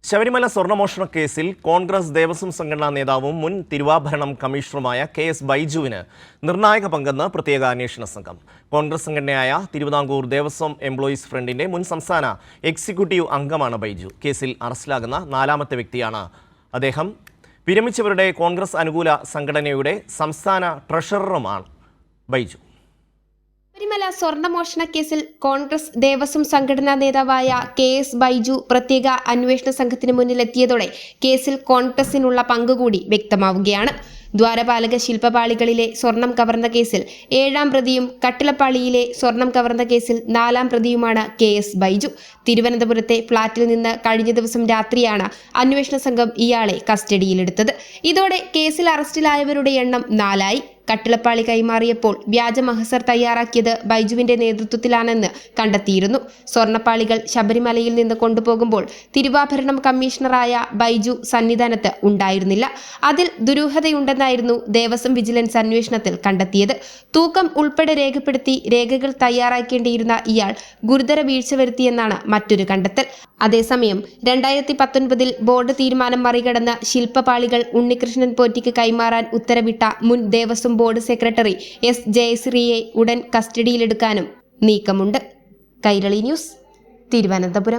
ശബരിമല സ്വർണ്ണമോഷണ കേസിൽ കോൺഗ്രസ് ദേവസ്വം സംഘടനാ നേതാവും മുൻ തിരുവാഭരണം കമ്മീഷണറുമായ KS ബൈജുവിന് നിർണായക പങ്കെന്ന് പ്രത്യേക അന്വേഷണ സംഘം. കോൺഗ്രസ് സംഘടനയായ തിരുവിതാംകൂർ ദേവസ്വം എംപ്ലോയീസ് ഫ്രണ്ടിന്റെ മുൻ സംസ്ഥാന എക്സിക്യൂട്ടീവ് അംഗമാണ് ബൈജു. കേസിൽ അറസ്റ്റിലാകുന്ന നാലാമത്തെ വ്യക്തിയാണ് അദ്ദേഹം. വിരമിച്ചവരുടെ കോൺഗ്രസ് അനുകൂല സംഘടനയുടെ സംസ്ഥാന ട്രഷററുമാണ് ബൈജു. ശബരിമല സ്വർണ്ണമോഷണ കേസിൽ കോൺഗ്രസ് ദേവസ്വം സംഘടനാ നേതാവായ KS ബൈജു പ്രത്യേക അന്വേഷണ സംഘത്തിന് മുന്നിലെത്തിയതോടെ കേസിൽ കോൺഗ്രസിനുള്ള പങ്കുകൂടി വ്യക്തമാവുകയാണ്. ദ്വാരപാലക ശില്പപാളികളിലെ സ്വർണം കവർന്ന കേസിൽ 7ാം പ്രതിയും കട്ടിളപ്പാളിയിലെ സ്വർണം കവർന്ന കേസിൽ 4ാം പ്രതിയുമാണ് KS ബൈജു. തിരുവനന്തപുരത്തെ ഫ്ളാറ്റിൽ നിന്ന് കഴിഞ്ഞ ദിവസം രാത്രിയാണ് അന്വേഷണ സംഘം ഇയാളെ കസ്റ്റഡിയിലെടുത്തത്. ഇതോടെ കേസിൽ അറസ്റ്റിലായവരുടെ എണ്ണം 4ആയി. കട്ടിളപ്പാളി കൈമാറിയപ്പോൾ വ്യാജ മഹസർ തയ്യാറാക്കിയത് ബൈജുവിന്റെ നേതൃത്വത്തിലാണെന്ന് കണ്ടെത്തിയിരുന്നു. സ്വർണ്ണപ്പാളികൾ ശബരിമലയിൽ നിന്ന് കൊണ്ടുപോകുമ്പോൾ തിരുവാഭരണം കമ്മീഷണറായ ബൈജു സന്നിധാനത്ത് ഉണ്ടായിരുന്നില്ല. അതിൽ ദുരൂഹതയുണ്ടെന്നായിരുന്നു ദേവസ്വം വിജിലൻസ് അന്വേഷണത്തിൽ കണ്ടെത്തിയത്. തൂക്കം ഉൾപ്പെടെ രേഖപ്പെടുത്തി രേഖകൾ തയ്യാറാക്കേണ്ടിയിരുന്ന ഇയാൾ ഗുരുതര വീഴ്ച വരുത്തിയെന്നാണ് മറ്റൊരു കണ്ടെത്തൽ. അതേസമയം 2019 ബോർഡ് തീരുമാനം മറികടന്ന് ശില്പപാളികൾ ഉണ്ണികൃഷ്ണൻ പോറ്റിക്ക് കൈമാറാൻ ഉത്തരവിട്ട മുൻ ദേവസ്വം ബോർഡ് സെക്രട്ടറി S. ജയശ്രീയെ ഉടൻ കസ്റ്റഡിയിലെടുക്കാനും നീക്കമുണ്ട്. കൈരളി ന്യൂസ്, തിരുവനന്തപുരം.